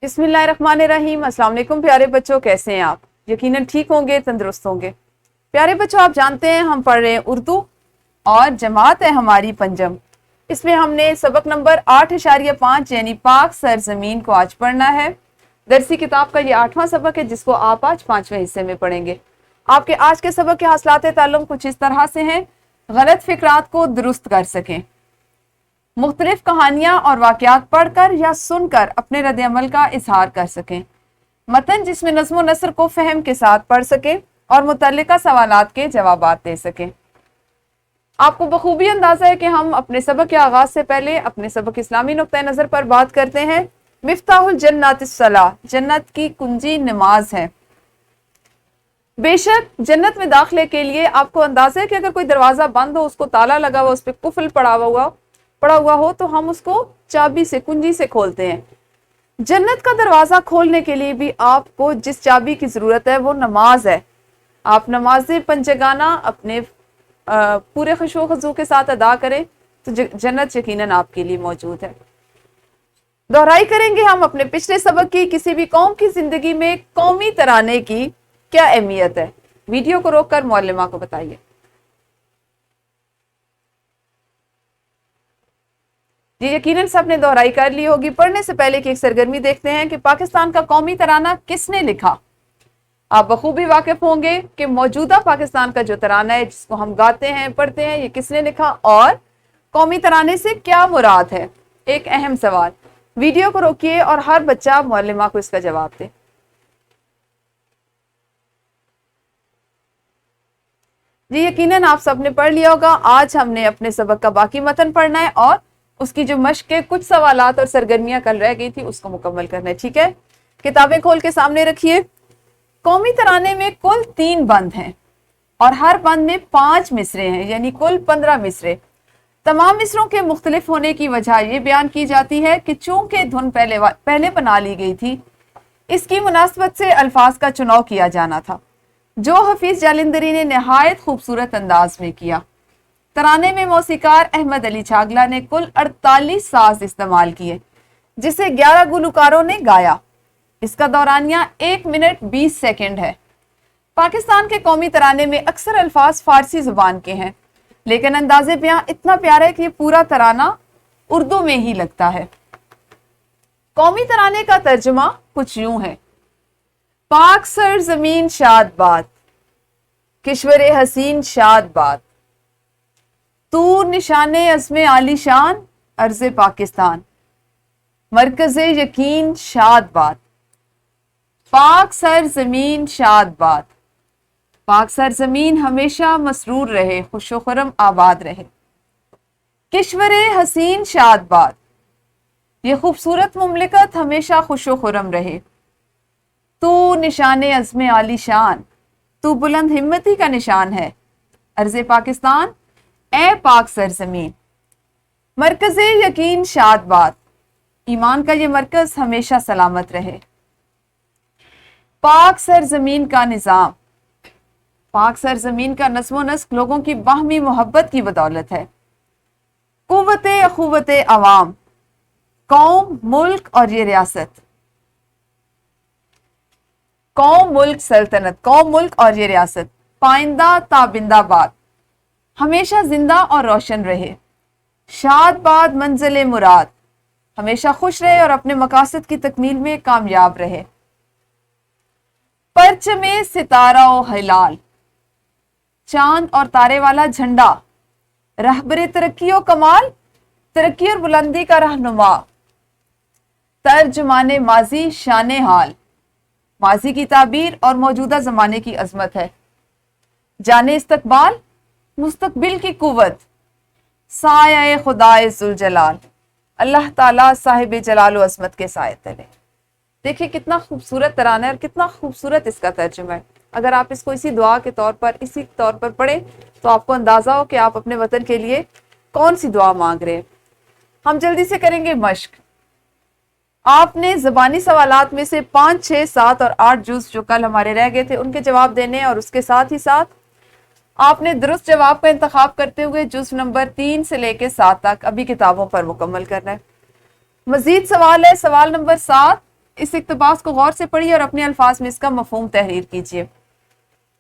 बिस्मिल्लाहिर्रहमानिर्रहीम। अस्सलाम वालेकुम प्यारे बच्चों, कैसे हैं आप? यकीनन ठीक होंगे, तंदुरुस्त होंगे। प्यारे बच्चों, आप जानते हैं हम पढ़ रहे हैं उर्दू और जमात है हमारी पंजम। इसमें हमने सबक नंबर 8.5 यानी पाक सरजमीन को आज पढ़ना है। दरसी किताब का ये 8वां सबक है जिसको आप आज 5वें हिस्से में पढ़ेंगे। आपके आज के सबक के हासिलात ताल्लुम कुछ इस तरह से हैं: गलत फिक्रात को दुरुस्त कर सकें, मुख्तलिफ कहानियाँ और वाक़यात पढ़कर या सुनकर अपने रद्द अमल का इजहार कर सकें, मतन जिसमें नज़्म व नसर को फ़हम के साथ पढ़ सकें और मुतल्लिका सवालात के जवाबात दे सकें। आपको बखूबी अंदाज़ा है कि हम अपने सबक के आगाज़ से पहले अपने सबक इस्लामी नुक्ता नज़र पर बात करते हैं। मिफ्ताहुल जन्नत सलाह, जन्नत की कुंजी नमाज है। बेशक जन्नत में दाखिले के लिए आपको अंदाज़ा है कि अगर कोई दरवाज़ा बंद हो, उसको ताला लगा हुआ, उस पर कुफल पड़ा हुआ हो तो हम उसको चाबी से, कुंजी से खोलते हैं। जन्नत का दरवाज़ा खोलने के लिए भी आपको जिस चाबी की ज़रूरत है वो नमाज है। आप नमाज पंजगाना अपने पूरे खुशो खजू के साथ अदा करें तो जन्नत यकीनन आपके लिए मौजूद है। दोहराई करेंगे हम अपने पिछले सबक की, किसी भी कौम की ज़िंदगी में कौमी तराने की क्या अहमियत है। वीडियो को रोककर मौलमा को बताइए। ये यकीनन सबने दोहराई कर ली होगी। पढ़ने से पहले की एक सरगर्मी देखते हैं कि पाकिस्तान का कौमी तराना किसने लिखा। आप बखूबी वाकिफ होंगे कि मौजूदा पाकिस्तान का जो तराना है जिसको हम गाते हैं, पढ़ते हैं, ये किसने लिखा और कौमी तराने से क्या मुराद है। एक अहम सवाल। वीडियो को रोकिए और हर बच्चा मौलमा को इसका जवाब दे। जी यकीनन आप सबने पढ़ लिया होगा। आज हमने अपने सबक का बाकी मतन पढ़ना है और उसकी जो मश्क के कुछ सवालात और सरगर्मियां कल रह गई थी उसको मुकम्मल करना है। ठीक है, किताबें खोल के सामने रखिए। कौमी तराने में कुल 3 बंद हैं और हर बंद में 5 मिसरे हैं, यानी कुल 15 मिसरे। तमाम मिसरों के मुख्तलिफ होने की वजह यह बयान की जाती है कि चूंकि धुन पहले बना ली गई थी, इसकी मुनासबत से अल्फाज का चुनाव किया जाना था, जो हफीज जालिंदरी ने नहायत खूबसूरत अंदाज में किया। तराने में मौसीकार अहमद अली छागला ने कुल 48 साज इस्तेमाल किए, जिसे 11 गुलकारों ने गाया। इसका दौरानिया 1 मिनट 20 सेकंड है। पाकिस्तान के कौमी तराने में अक्सर अल्फाज फारसी जुबान के हैं, लेकिन अंदाजे बयां इतना प्यारा है कि ये पूरा तराना उर्दू में ही लगता है। कौमी तराने का तर्जुमा कुछ यूं है: पाक सर जमीन शाद बाद, किश्वर हसीन शाद बाद, तूर निशाने अज़्मे आलीशान अर्ज़े पाकिस्तान, मरकज़े यकीन शाद बाद, पाक सर ज़मीन शाद बाद, पाक सर ज़मीन हमेशा मसरूर रहे, खुशो खुरम आबाद रहे, किश्वरे हसीन शाद बाद, ये खूबसूरत मुमलिकत हमेशा खुशो खुरम रहे, तू निशाने अज़्मे आलीशान, तू बुलंद हिम्मती का निशान है, अर्ज़े पाकिस्तान ए पाक सरजमीन, मरकज़े यकीन शाद बाद, ईमान का ये मरकज हमेशा सलामत रहे, पाक सरजमीन का निज़ाम, पाक सरजमीन का नज़्म व नस्क लोगों की बाहमी मोहब्बत की बदौलत है, कुव्वते अखुव्वते अवाम, कौम मुल्क और ये रियासत, कौम मुल्क सल्तनत, कौम मुल्क और ये रियासत पाइंदा ताबिंदाबाद, हमेशा जिंदा और रोशन रहे, शाद बाद मंजिल मुराद, हमेशा खुश रहे और अपने मकासद की तकमील में कामयाब रहे, परचमे सितारा ओ हिलाल, चांद और तारे वाला झंडा, रहबरे तरक्की ओ कमाल, तरक्की और बुलंदी का रहनुमा, तर्जुमाने माजी शाने हाल, माजी की ताबीर और मौजूदा जमाने की अजमत है, जाने इस्तकबाल मुस्तकबिल की कुव्वत, साया खुदाए जुल जलाल, अल्लाह ताला साहिब जलाल व अज़मत के साए तले। देखिए कितना खूबसूरत तराना है और कितना खूबसूरत इसका तर्जुमा है। अगर आप इसको इसी दुआ के तौर पर, इसी तौर पर पढ़ें तो आपको अंदाज़ा हो कि आप अपने वतन के लिए कौन सी दुआ मांग रहे हैं। हम जल्दी से करेंगे मश्क। आपने ज़बानी सवालात में से 5, 6, 7 और 8 जुज़ जो कल हमारे रह गए थे उनके जवाब देने और उसके साथ ही साथ आपने दुरुस्त जवाब का इंतखाब करते हुए जुज़ नंबर 3 से लेकर 7 तक अभी किताबों पर मुकम्मल करना है। मजीद सवाल है, सवाल नंबर 7, इस इक्तबास को गौर से पढ़िए और अपने अल्फाज में इसका मफहूम तहरीर कीजिए।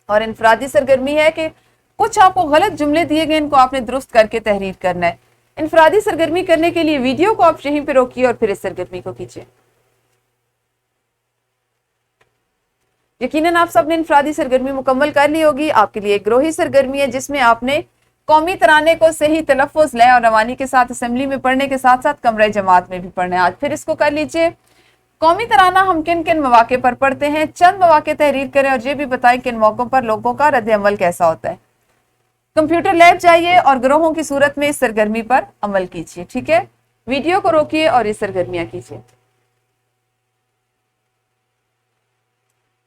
और इनफरादी सरगर्मी है कि कुछ आपको गलत जुमले दिए गए, इनको आपने दुरुस्त करके तहरीर करना है। इनफरादी सरगर्मी करने के लिए वीडियो को आप यहीं पे रोकिए और फिर इस सरगर्मी को कीजिए। यकीनन आप सबने इनफरादी सरगर्मी मुकम्मल कर ली होगी। आपके लिए एक ग्रोही सरगर्मी है जिसमें आपने कौमी तराने को सही तलफ़्फ़ुज़, लय और रवानी के साथ असेंबली में पढ़ने के साथ साथ कमरे जमात में भी पढ़ना है। आज फिर इसको कर लीजिए। कौमी तराना हम किन किन मौके पर पढ़ते हैं, चंद मौके तहरीर करें और ये भी बताएं किन मौकों पर लोगों का रद्द अमल कैसा होता है। कंप्यूटर लैब जाइए और ग्रोहों की सूरत में इस सरगर्मी पर अमल कीजिए। ठीक है, वीडियो को रोकिए और ये सरगर्मियां कीजिए।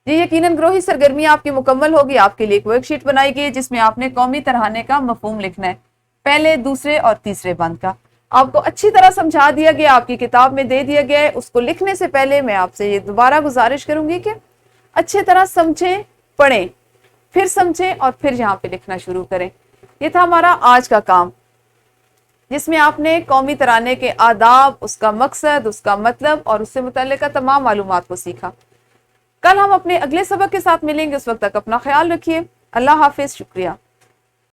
ये यकीनन ग्रोही सरगर्मी आपकी मुकम्मल होगी। आपके लिए एक वर्कशीट बनाई गई है जिसमें आपने कौमी तराने का मफहूम लिखना है, पहले, दूसरे और तीसरे बंद का। आपको अच्छी तरह समझा दिया गया, आपकी किताब में दे दिया गया है। उसको लिखने से पहले मैं आपसे ये दोबारा गुजारिश करूंगी कि अच्छी तरह समझें, पढ़ें, फिर समझें और फिर यहाँ पे लिखना शुरू करें। ये था हमारा आज का काम, जिसमें आपने कौमी तराने के आदाब, उसका मकसद, उसका मतलब और उससे मुतल्लिका तमाम मालूमात को सीखा। कल हम अपने अगले सबक के साथ मिलेंगे। उस वक्त तक अपना ख्याल रखिए। अल्लाह हाफिज। शुक्रिया।